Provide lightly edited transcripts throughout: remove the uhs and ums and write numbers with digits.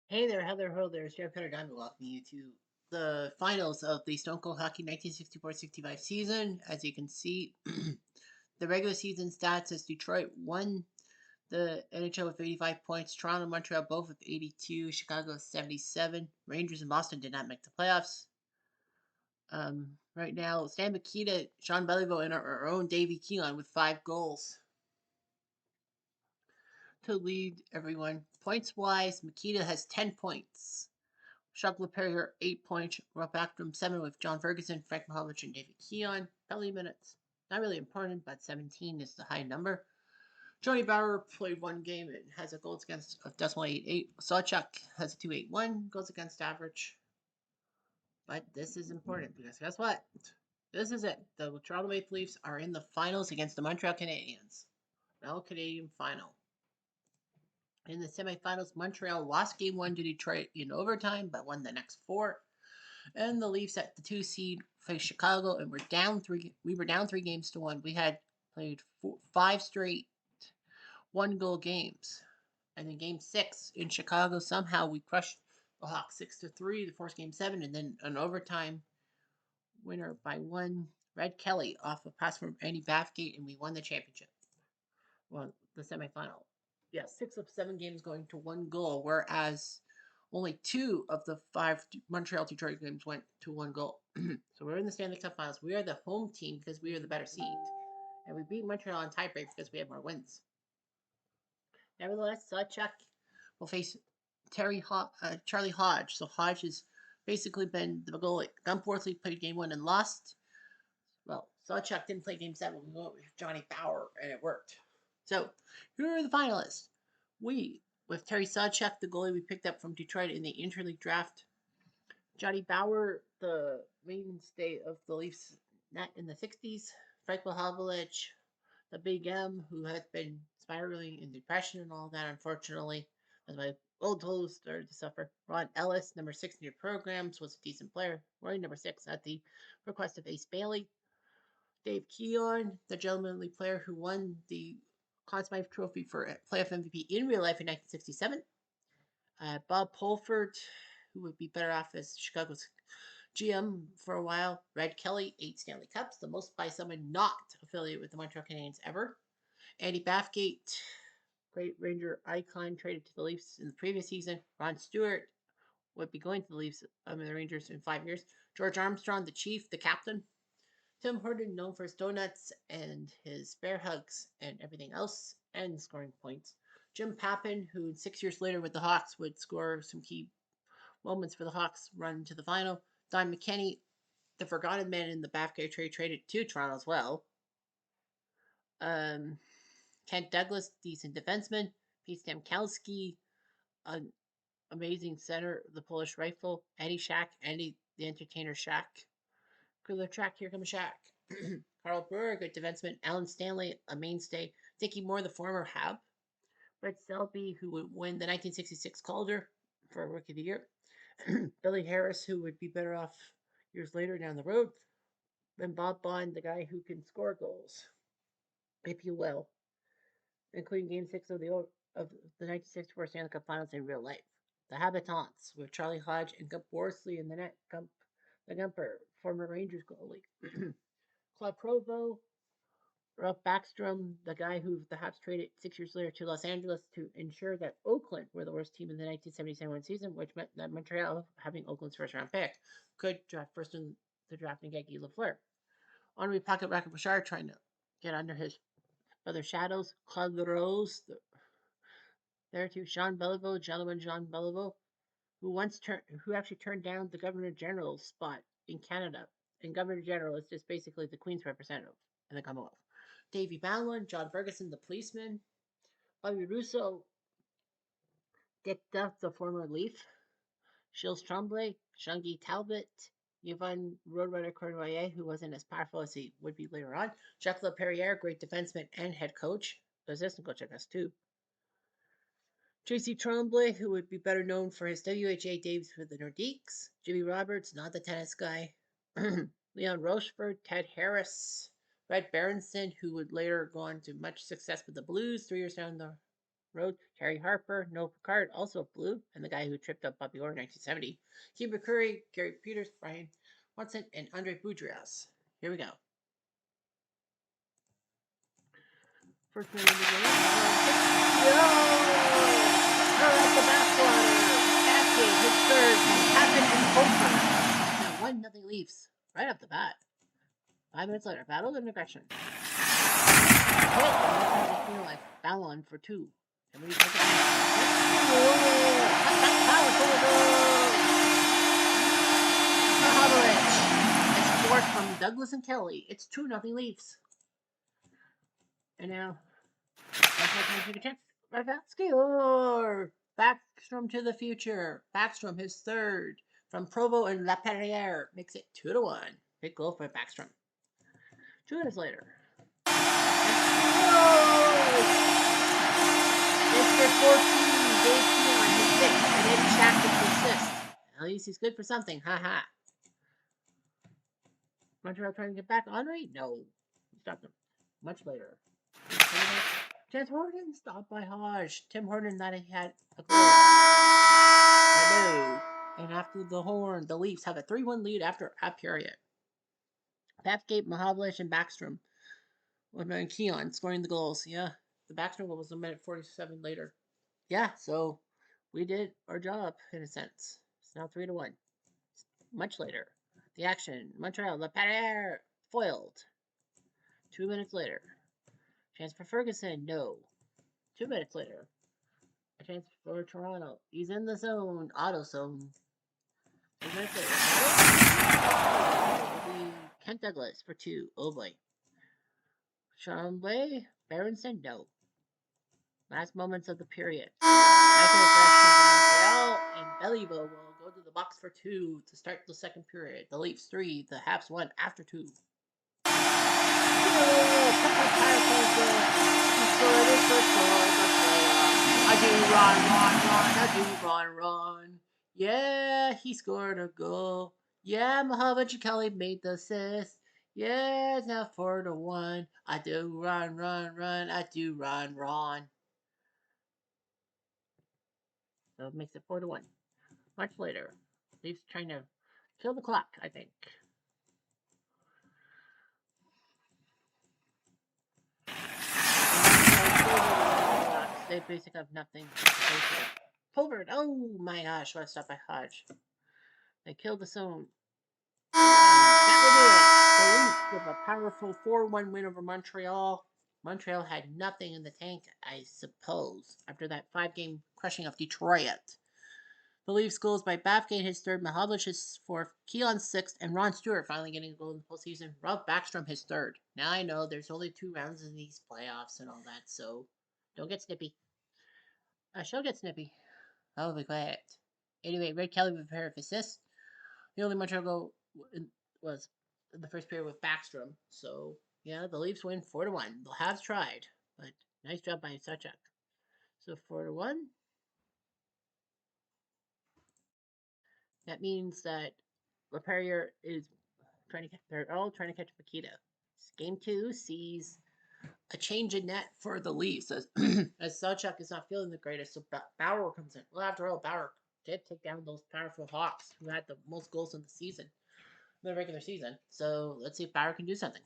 Hey there, Heather Ho there, Jeff Cutter Diamond welcoming you to the finals of the Stone Cold Hockey 1964-65 season. As you can see, the regular season stats as Detroit won the NHL with 85 points, Toronto and Montreal both with 82, Chicago 77. Rangers and Boston did not make the playoffs. Right now, Stan Mikita, Sean Beliveau, and our own Davey Keelan with 5 goals to lead everyone. Points wise, Mikita has 10 points. Jacques Laperriere, 8 points. Rob Backstrom, 7 with John Ferguson, Frank Mahovlich, and David Keon. Penalty minutes. Not really important, but 17 is the high number. Johnny Bauer played 1 game and has a goals against of .188. Sawchuk has a 281 goals against average. But this is important because guess what? This is it. The Toronto Maple Leafs are in the finals against the Montreal Canadiens. No Canadian final. In the semifinals, Montreal lost game 1 to Detroit in overtime, but won the next 4. And the Leafs at the 2 seed faced Chicago, and we're down 3. We were down 3 games to 1. We had played 5 straight 1 goal games, and in Game 6 in Chicago, somehow we crushed the Hawks 6-3 to force Game 7, and then an overtime winner by 1. Red Kelly off a pass from Andy Bathgate, and we won the championship. Well, the semifinal. Yeah, 6 of 7 games going to 1 goal, whereas only 2 of the 5 Montreal Detroit games went to 1 goal. So we're in the Stanley Cup Finals. We are the home team because we are the better seed, and we beat Montreal on tiebreak because we have more wins. Nevertheless, Sawchuk will face Charlie Hodge. So Hodge has basically been the goalie. Gunforthley played Game 1 and lost. Well, Sawchuk didn't play Game 7. We went with Johnny Bauer, and it worked. So here are the finalists. We, with Terry Sawchuk, the goalie we picked up from Detroit in the interleague draft. Johnny Bauer, the mainstay of the Leafs net in the 60s. Frank Mahovlich, the Big M, who had been spiraling in depression and all that, unfortunately, as my old toes started to suffer. Ron Ellis, number 6 in your programs, was a decent player. Roy, number 6, at the request of Ace Bailey. Dave Keon, the gentlemanly player who won the Conn Smythe Trophy for playoff MVP in real life in 1967. Bob Polford, who would be better off as Chicago's GM for a while. Red Kelly, 8 Stanley Cups, the most by someone not affiliated with the Montreal Canadiens ever. Andy Bathgate, great Ranger icon, traded to the Leafs in the previous season. Ron Stewart would be going to the Leafs and the Rangers in 5 years. George Armstrong, the chief, the captain. Tim Horton, known for his donuts and his bear hugs and everything else, and scoring points. Jim Pappin, who 6 years later with the Hawks would score some key moments for the Hawks' run to the final. Don McKenney, the forgotten man in the Bathgate trade, traded to Toronto as well. Um, Kent Douglas, decent defenseman. Pete Stamkowski, an amazing center, the Polish rifle. Eddie Shack, Andy the Entertainer Shack. Cooler track, here comes Shack. Carl Brewer, a good defenseman. Alan Stanley, a mainstay. Dickie Moore, the former Hab. Brett Selby, who would win the 1966 Calder for Rookie of the Year. Billy Harris, who would be better off years later down the road. And Bob Bond, the guy who can score goals, if you will, including Game 6 of the 1964 Stanley Cup Finals in real life. The Habitants, with Charlie Hodge and Gump Worsley in the net. The Gumper, former Rangers goalie. Claude Provo, Ralph Backstrom, the guy who the Habs traded 6 years later to Los Angeles to ensure that Oakland were the worst team in the 1970-71 season, which meant that Montreal, having Oakland's first round pick, could draft first in the draft and get Guy Lafleur. Henri Pocket Rocket Bouchard trying to get under his other shadows. Claude Rose, there too. Jean Beliveau, gentleman Jean Beliveau, who actually turned down the Governor General's spot in Canada. And Governor General is just basically the Queen's representative in the Commonwealth. Davy Bowland, John Ferguson, the policeman. Bobby Russo, Dick Duff, the former Leaf. Gilles Tremblay, Jean-Guy Talbot, Yvonne Roadrunner Cournoyer, who wasn't as powerful as he would be later on. Jacques Laperriere, great defenseman and head coach. Assistant coach, I guess, too. Tracy Tremblay, who would be better known for his WHA Davis for the Nordiques. Jimmy Roberts, not the tennis guy. Leon Rochefort, Ted Harris, Red Berenson, who would later go on to much success with the Blues 3 years down the Road, Terry Harper, Noah Picard, also blue, and the guy who tripped up Bobby Orr in 1970. Cuba Curry, Gary Peters, Brian Watson, and Andre Boudreas. Here we go. First one in the game. At the backwater. Cascade, his third, Happen and Holford. Now 1-0 Leafs. Right off the bat. 5 minutes later, battle and aggression. Hit, and feel like Ballon for 2. And we take it back. It's fourth from Douglas and Kelly. It's 2-0 Leafs. And now, take a chance. Score! Backstrom to the future. Backstrom, his third. From Provo and Laperriere. Makes it 2-1. Big goal for Backstrom. 2 minutes later. Mr. 14, Dave Keelan, his 6th, and Eddie Shack with his 6th. At least he's good for something. Haha. Montreal trying to get back. Henri? No. He stopped him. Much later. Tim Horton stopped by Hodge. Tim Horton thought he had a goal. Hello. And after the horn, the Leafs have a 3-1 lead after a period. Bathgate, Mahavlish, and Backstrom. And Keon scoring the goals. Yeah. The Backstrom goal was a minute 47 later. Yeah, so we did our job in a sense. It's now 3-1. Much later. The action. Montreal, Laperriere, foiled. 2 minutes later. Chance for Ferguson, no. 2 minutes later. A chance for Toronto. He's in the zone. Auto zone. 2 minutes later. Kent Douglas for 2. Oh boy. Tremblay, Berenson, no. Last moments of the period. Montreal and Beliveau will go to the box for 2 to start the second period. The Leafs 3, the Habs 1 after 2. I do run. Yeah, he scored a goal. Yeah, Mohamed Kelly made the assist. Yeah, it's now 4-1. I do run. I do run. So it makes it 4-1. Much later, Leafs trying to kill the clock, I think. They basically have nothing. Pulvered. Oh my gosh, what a stop by Hodge. They killed the zone. That will do it. The Leafs with a powerful 4-1 win over Montreal. Montreal had nothing in the tank, I suppose, after that 5-game crushing of Detroit. The Leafs goals by Bathgate, his third, Mahavlich his fourth, Keelan's sixth, and Ron Stewart finally getting a goal in the postseason. Ralph Backstrom his third. Now I know there's only 2 rounds in these playoffs and all that, so don't get snippy. I shall get snippy. I'll be quiet. Anyway, Red Kelly with a pair of assists. The only Montreal goal was in the first period with Backstrom. So, yeah, the Leafs win 4-1. The Habs tried, but nice job by Suchak. So 4-1. That means that Laperriere is they're all trying to catch Makita. Game 2 sees a change in net for the Leafs as Suchak is not feeling the greatest, so Bauer comes in. Well, after all, Bauer did take down those powerful Hawks who had the most goals in the season, the regular season. So let's see if Bauer can do something.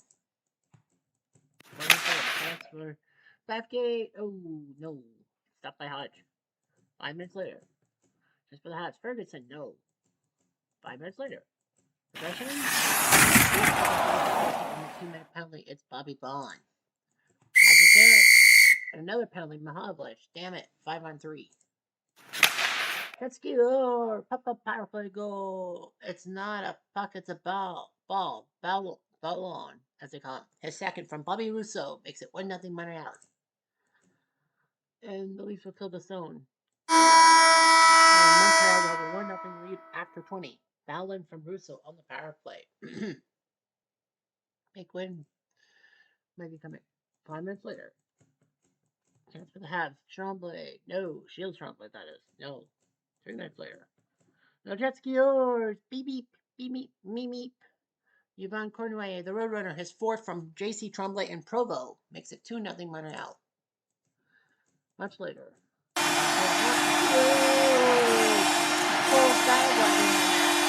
Chance for Bathgate. Oh no, stopped by Hodge. 5 minutes later, just for the Habs. Ferguson, no. 5 minutes later, possession. 2-minute penalty. It's Bobby Bond. And another penalty, Mahavlich. Damn it, 5-on-3. Gretzky, power play goal. It's not a puck, it's a ball, ballon, as they call it. His second from Bobby Russo makes it 1-0 Montreal. And the Leafs will kill the zone. And Montreal will have a 1-0 lead after 20. Ballon from Russo on the power play. Big win. Might be coming 5 minutes later. Chance for the Habs. Tremblay. No. Shields Tremblay, that is. No. 3 minutes later. No jet skiers. Beep beep. Beep beep. Meep meep. Yvonne Cornouaille, the Roadrunner, his fourth from J.C. Tremblay and Provo. Makes it 2-0 Montreal. Much later. Full battle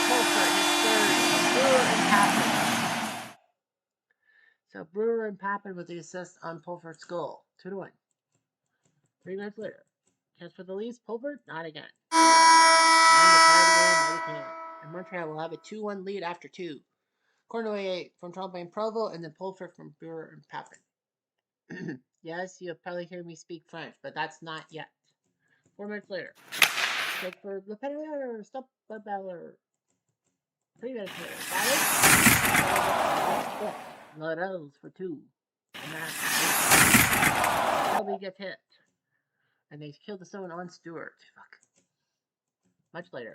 Pulford, his third from Brewer and Papin. So Brewer and Papin with the assist on Pulford's goal. 2-1. 3 minutes later. Chance for the Leafs. Pulford, not again. And Montreal will have a 2-1 lead after 2. Cornway from Toronto and Provo, and then Pulford from Brewer and Papin. Yes, you'll probably hear me speak French, but that's not yet. 4 minutes later. Check for Le Penner. Stop the Beller. 3 minutes later. Batter. Laurels for 2. And that's Shelby gets hit. And they killed someone on Stewart. Fuck. Much later.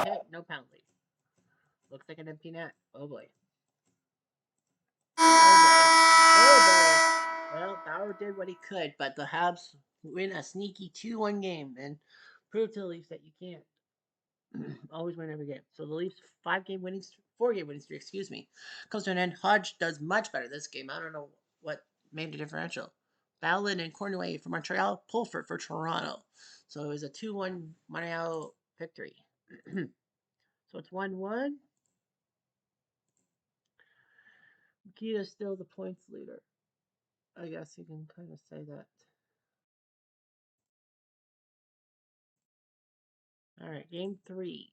Hit, no penalty. Looks like an empty net. Oh boy. Well, Bauer did what he could, but the Habs win a sneaky 2-1 game and prove to the Leafs that you can't always win every game. So the Leafs 4-game winning streak, comes to an end. Hodge does much better this game. I don't know what made the differential. Ballin and Cornway for Montreal, Pulford for Toronto. So it was a 2-1 Montreal victory. So it's 1-1. Mikita's still the points leader. I guess you can kind of say that. All right, game 3.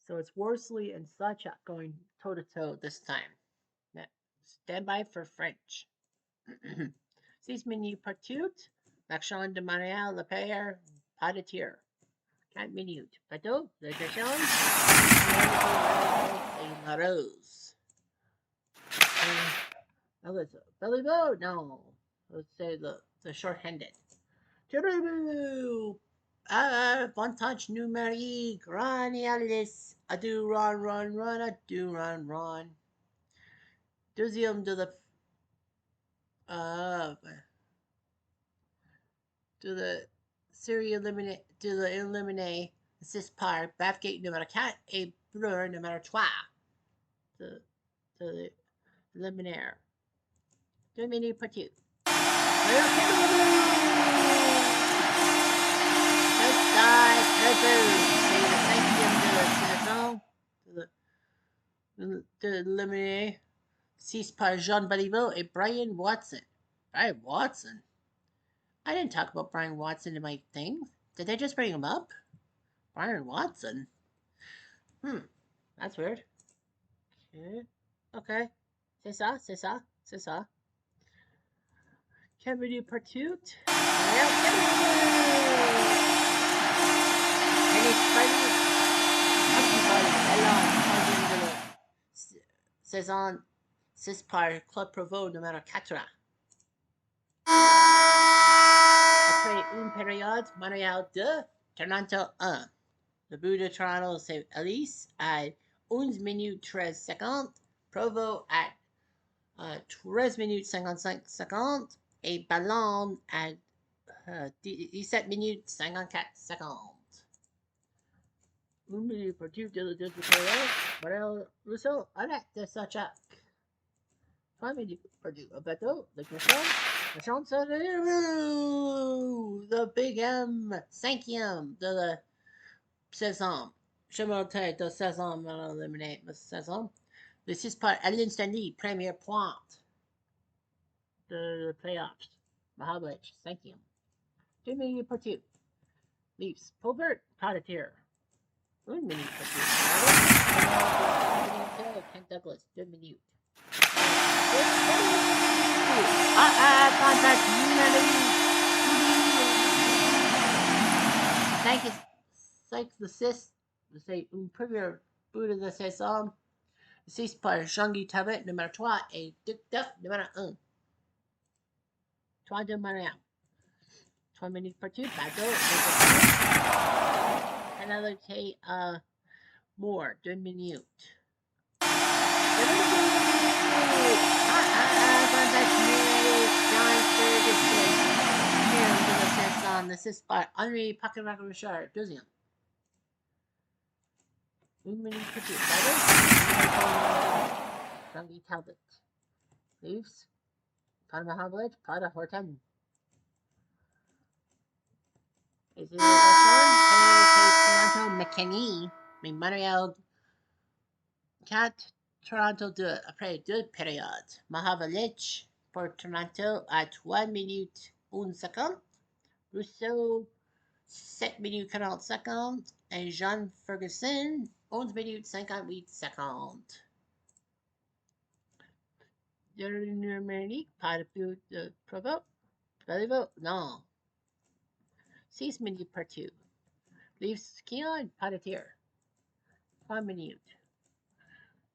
So it's Worsley and Sawchuk going toe-to-toe this time. Now, stand by for French. 6 minutes partout. Marchand de Montréal, Lepere, pas de tir. 4 minutes. Bateau, le Deschamps, et La Rose. Beliveau, no. Let's say the short-handed. Avantage numérique. Run, Alice. Adu, run. Adu, run. Deuxième de the série éliminée, assist par Bathgate numéro 4 et Breur numéro 3. De l'éliminaire. 2 minutes partout. De l'éliminer 6 par Jean Beliveau et Brian Watson. Brian Watson? I didn't talk about Brian Watson in my thing. Did they just bring him up? Brian Watson? That's weird. Okay. C'est ça. Cameron Partout. And it's funny. Saison 6 par Club Provo numéro 4. Après une période, Montréal 2, Toronto 1. Le but de Toronto, c'est Alice à 11 minutes 13 secondes. Provo à 13 minutes 55 secondes. Et Ballon à 17 minutes 54 secondes. 1 minute pour tout de Montréal Rousseau arrête de Sawchuk. 3 minutes pour tout Bateau, le Marchand the Big M, 5e de la saison. Chemin tête de saison, éliminé la saison. Le 6 par Aline Stanley, première pointe de playoffs. Mahavlich, 5e. 2 minutes pour tout. Leafs, Pulvert, pas de tir. 1 minute pour tout. Kent Douglas, 2 minutes. Contact Thank the 6, c'est une première but de la saison. 6 par Jean-Guy Tabet, numéro 3, et Duc Duff, numéro 1. 3 de Montréal. 3 minutes partout, Bateau, penalty Moore, 2 minutes. John Ferguson, de la saison, assist par Henri Paquet-Richard, 2e. 1 minute partout, Bateau, Jean-Guy Talbot. Leafs, Conor Mahavlich, Pada Horton. Is it Toronto McKinney, mais Montréal 4, Toronto 2. Après 2 périodes, Mahavlich pour Toronto à 3 minutes 1 seconde. Rousseau 7 minutes 40 secondes. Et John Ferguson 11 minutes 58 secondes. Numérique, pas de but de Provo. Beliveau, non. 6 minutes partout. Leaves Keon, pas de tir. 3 minutes.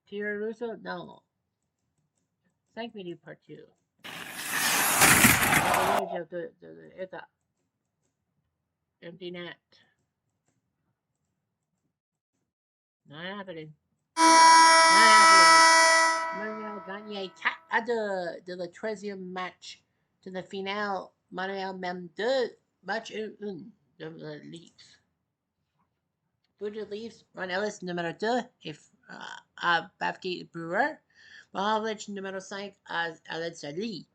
Tir Russo, non. 5 minutes partout. État. Empty net. Not happening. Not happening. Montréal gagné 4 à 2 de la 13e match de la finale. Montréal mène 2 matchs 1 de la Leafs. Pour les Leafs, Ron Ellis numéro 2 et à Bafke Brewer. Mahavlich numéro 5 à Aled Sadli.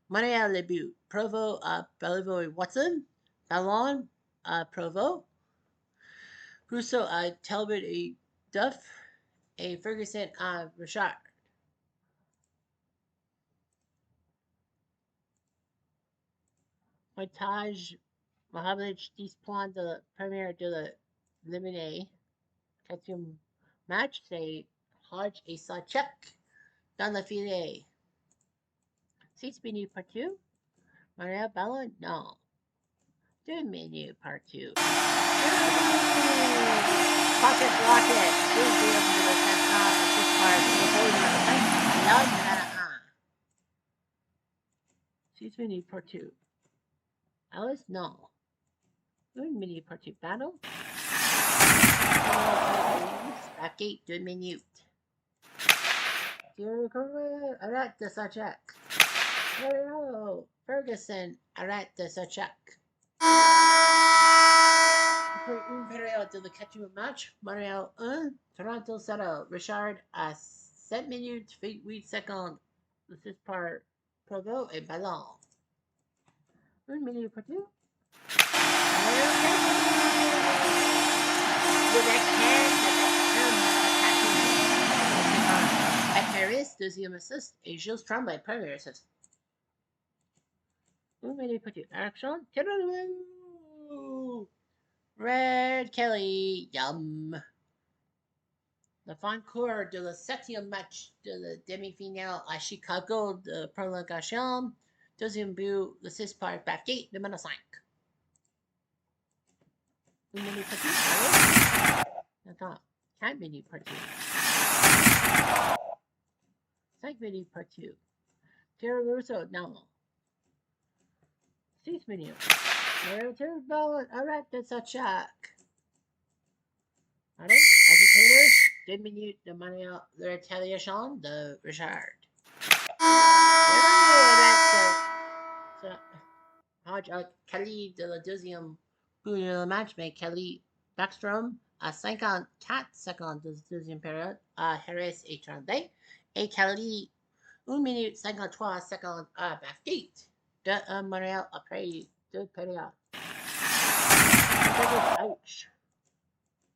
Montréal le but. Provo à Beliveau et Watson. Ballon à Provo. Rousseau à Talbot et Duff. Et Ferguson à Richard. Pointage, Mahavlich 10 points de la première de l'éliminé. 4e match, c'est Hodge et Sachek dans le filet. 6 minutes partout. Montréal ballon, non. 2 minutes partout. Pocket rocket. 2-0 de la centrale de Pittsburgh. Ballon numéro 1. 6 minutes partout. Alice, non. 1 minute partout. Battle. Backgate, 2 minutes. Arrête de Sachek. Ferguson, arrête de Sachek. Après une période de la 4e match, Montréal 1, Toronto 0. Richard à 7 minutes 8 secondes. Le 6 par Provo et Ballon. 1 minute partout. Le backhand Harris, 2e assist, et Gilles Tremblay, premier assist. 1 minute partout. Action. Red Kelly, yum. Le fin cours de la 7e match de la demi-finale à Chicago de prolongation. 2e but, le 6 par Bafgate, numéro 5. 1 minute partout. Attends, 4 minutes partout. 5 minutes partout. Terry Russo, non. 6 minutes. Narrative ball, arrête de Sachek. Allez, agitateur, 2 minutes de Montréal, la retaliation de Richard. Hodge Kelly de la 2e but de la match, mais Kelly Backstrom à 54 secondes de la 2e période à Harris et Tremblay. Et Kelly 1 minute 53 secondes à Bafgate de Montréal après 2 périodes. Ouch.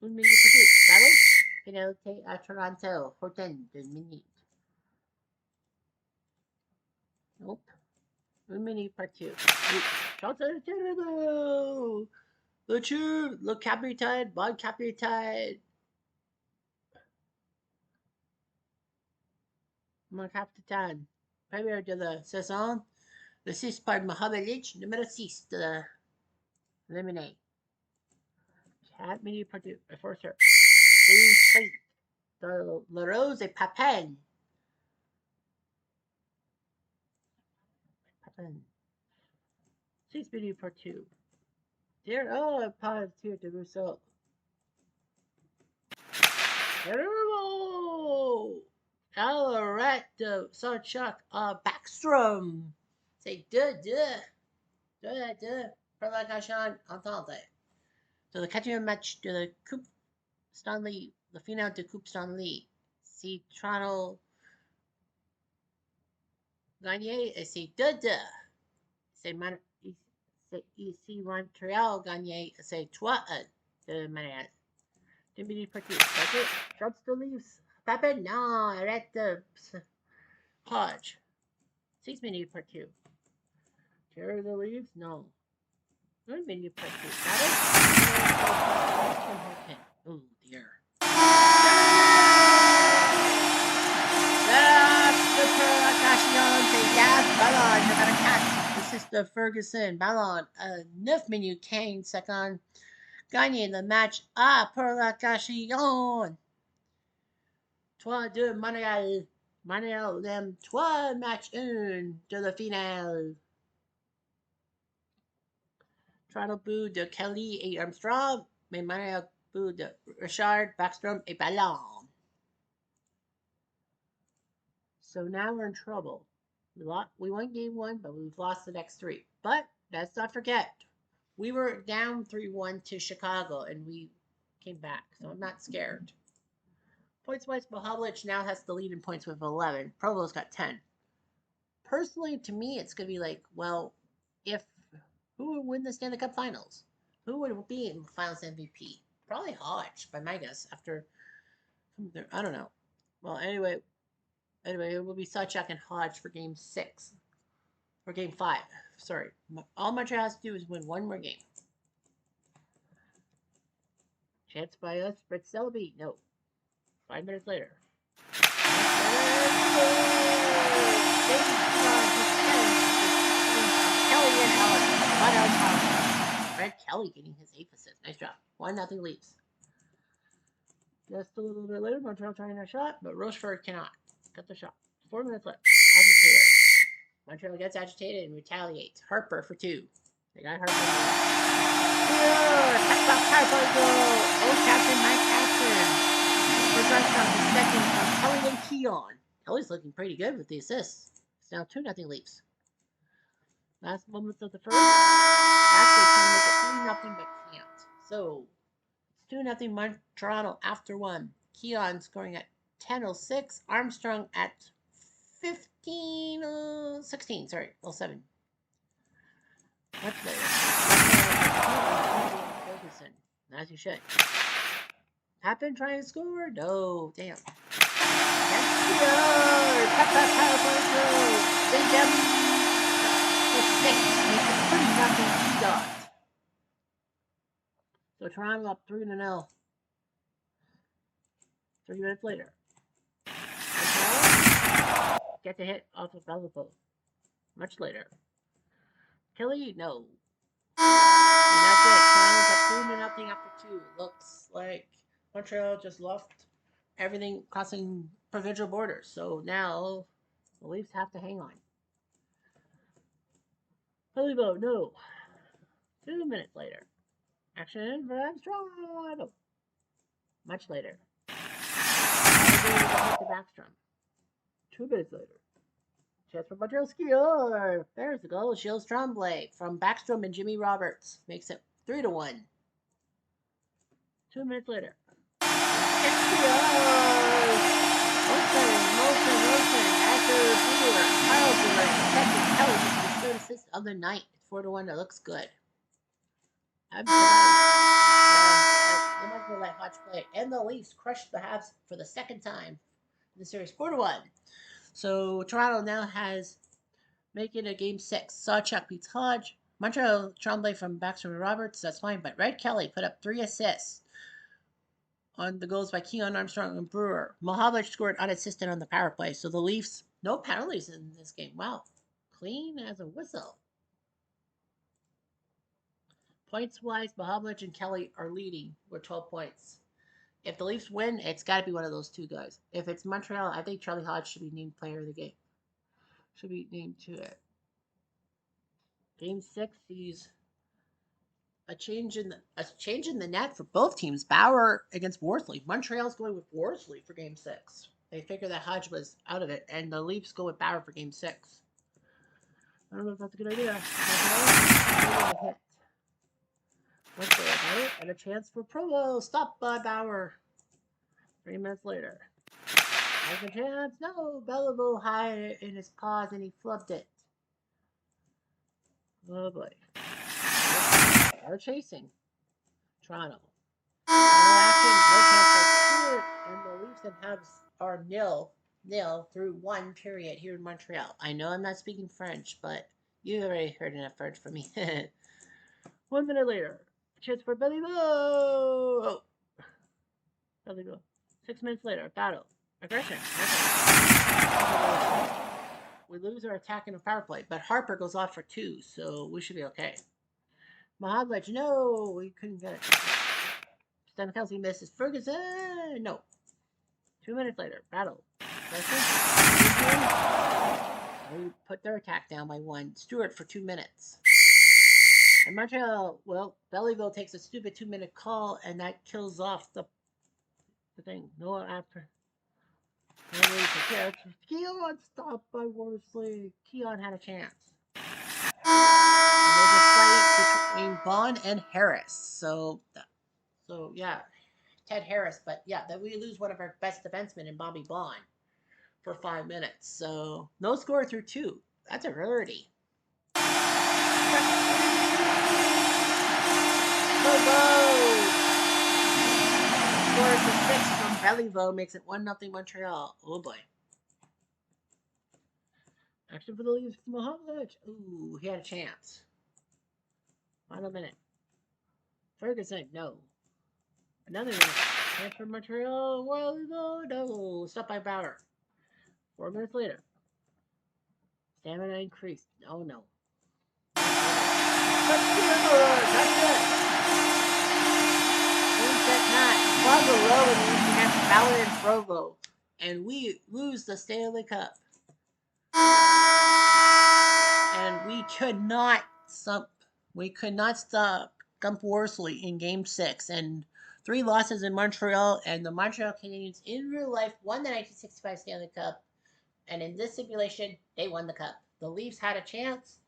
1 minute partout. Battle. Pénalité à Toronto. 14 minutes. Nope. 1 minute partout. Le tube, le capitaine, bon capitaine. Mon capitaine. Première de la saison. Le 6 par Mahavlich, numéro 6 de l'éliminé. 4 minutes partout. Enforcer. Clean slate. De La Rose et Papin. Papin. 6 minutes partout. Dear, oh, pas tir de Rousseau. Terrible! Arrête de Sachek à Backstrom. C'est 2-2. 2-2. Prolongation entendez. De le 4e match de la Coupe Stanley, la finale de Coupe Stanley. Si Toronto gagné et c'est 2-2. C'est ici Montréal gagné, c'est 3-1 de Montréal. 2 minutes partout. That's it. Shots the Leafs. Papa, non, arrête de Hodge. 6 minutes partout. Carry the Leafs? No. 1 minute partout. Got it? Oh, dear. This is the Ferguson ballon. 9 minutes 15 secondes. Gagné le match pour l'occasion. 3-2 Montréal. Montréal l'aime 3 match 1 de la finale. Toronto bout de Kelly et Armstrong, mais Montréal bout de Richard, Backstrom et Ballon. So now we're in trouble. We won game 1, but we've lost the next 3. But let's not forget, we were down 3-1 to Chicago, and we came back, so I'm not scared. Points-wise, Mahovlich now has the lead in points with 11. Provo's got 10. Personally, to me, it's going to be like, well, who would win the Stanley Cup Finals? Who would be in Finals MVP? Probably Hodge, by my guess. After, I don't know. Well, anyway, it will be Sawchuk and Hodge for Game 6. Or Game 5. Sorry. All Montreal has to do is win one more game. Chance by us, Brett Selby. No. 5 minutes later. Kelly and Alex. Red Kelly getting his 8th assist. Nice job. 1-0 Leafs. Just a little bit later, Montreal trying their shot, but Rochefort cannot cut the shot. 4 minutes left. Agitated. Montreal gets agitated and retaliates. Harper for 2. They got Harper. Harper goal. Oh, Captain, my Captain. For the second from Kelly and Keon. Kelly's looking pretty good with the assists. It's now 2-0 Leafs. Last moments of the first. Actually, can make it 3-0, but can't. So, it's 2-0 Toronto after 1. Keon scoring at 10:06. Armstrong at 16, sorry, 07. Much later. Ferguson, as you should. Happen trying to score? No, damn. So Toronto up 3-0. 3 minutes later. Gets a hit off of Beliveau. Much later. Kelly, no. And that's it. Toronto's up 3-0 after 2. Looks like Montreal just left everything crossing provincial borders. So now the Leafs have to hang on. Beliveau, no. 2 minutes later. Action for Armstrong. Much later. To Backstrom. 2 minutes later. Chance for Montreal Skier. There's the goal. Gilles Tremblay from Backstrom and Jimmy Roberts. Makes it 3-1. 2 minutes later. Motion. After Brewer. Kyle Brewer. Second. Kelly with his 3rd assist of the night. 4-1. It looks good. I'm surprised. They might let Hodge play. And the Leafs crushed the Habs for the 2nd time in the series. 4-1. So Toronto now has making a Game 6. Sawchuk beats Hodge. Montreal Tremblay from Backstrom and Roberts. That's fine. But Red Kelly put up 3 assists on the goals by Keon, Armstrong, and Brewer. Mahovlich scored unassisted on the power play. So the Leafs, no penalties in this game. Wow. Clean as a whistle. Points-wise, Mahovlich and Kelly are leading with 12 points. If the Leafs win, it's got to be one of those 2 guys. If it's Montreal, I think Charlie Hodge should be named player of the game. Should be named to it. Game 6 sees a change in the net for both teams. Bauer against Worsley. Montreal's going with Worsley for Game 6. They figure that Hodge was out of it, and the Leafs go with Bauer for Game 6. I don't know if that's a good idea. A hit. And a chance for Provo. Stopped by Bauer. 3 minutes later. Has a chance. No. Beliveau high in his paws and he flubbed it. Oh boy. are chasing Toronto. No action, no chance by Stewart, and the Leafs and Habs are nil through one period here in Montreal. I know I'm not speaking French, but you already heard enough French from me. 1 minute later, chance for Billy Bow. Billy Bow. 6 minutes later, battle. Aggression. We lose our attack in a power play, but Harper goes off for 2, so we should be okay. Mahavlich, no, we couldn't get it. Stanikowski misses. Ferguson, no. 2 minutes later, battle. We put their attack down by 1. Stewart for 2 minutes. And Montreal, well, Bellyville takes a stupid 2-minute call, and that kills off the thing. No after. Keon stopped by Worsley. Keon had a chance. And there's a fight between Bond and Harris. So yeah, Ted Harris. But yeah, that we lose one of our best defensemen in Bobby Bond for 5 minutes. So no score through 2. That's a rarity. Scores the 6 from Bellyville, makes it 1-0 Montreal. Oh boy. Action for the Leafs, Mohammed. Ooh, he had a chance. Final minute. Ferguson, no. Another minute. Chance for Montreal. No. Stop by Bauer. 4 minutes later. Stamina increased. Oh no. That's it. Barbara Rowan against Ballard and Provo, and we lose the Stanley Cup. And we could not stop Gump Worsley in Game 6, and 3 losses in Montreal, and the Montreal Canadiens in real life won the 1965 Stanley Cup, and in this simulation, they won the Cup. The Leafs had a chance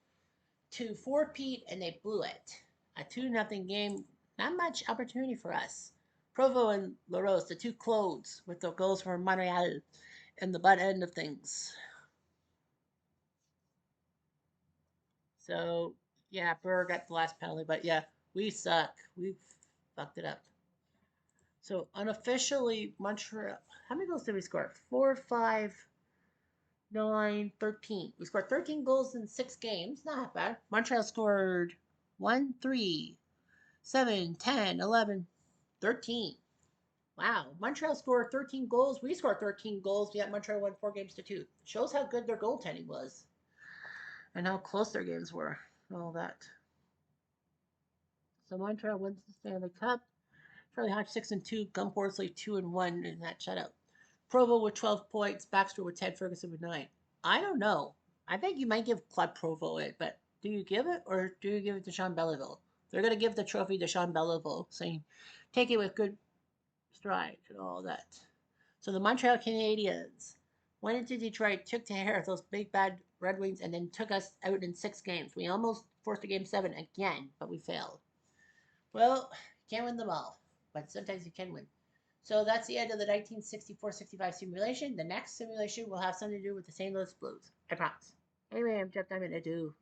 to four-peat, and they blew it. A 2-0 game, not much opportunity for us. Provo and LaRose, the 2 clothes with the goals for Montreal and the butt end of things. So, yeah, Burr got the last penalty, but yeah, we suck. We fucked it up. So, unofficially, Montreal, how many goals did we score? 4, 5, 9, 13. We scored 13 goals in 6 games. Not bad. Montreal scored 1, 3, 7, 10, 11, 13. Wow. Montreal scored 13 goals. We scored 13 goals, yet Montreal won 4 games to 2. Shows how good their goaltending was and how close their games were and all that. So Montreal wins the Stanley Cup. Charlie Hodge 6-2, Gump Worsley 2-1 in that shutout. Provo with 12 points, Baxter with 10, Ferguson with 9. I don't know. I think you might give Club Provo it, but do you give it or do you give it to Sean Belleville? They're going to give the trophy to Sean Belleville, saying, take it with good stride and all that. So the Montreal Canadiens went into Detroit, took to Harris, those big bad Red Wings, and then took us out in 6 games. We almost forced a Game 7 again, but we failed. Well, you can't win them all, but sometimes you can win. So that's the end of the 1964-65 simulation. The next simulation will have something to do with the St. Louis Blues. I promise. Anyway, I'm Jeff Diamond. Adieu.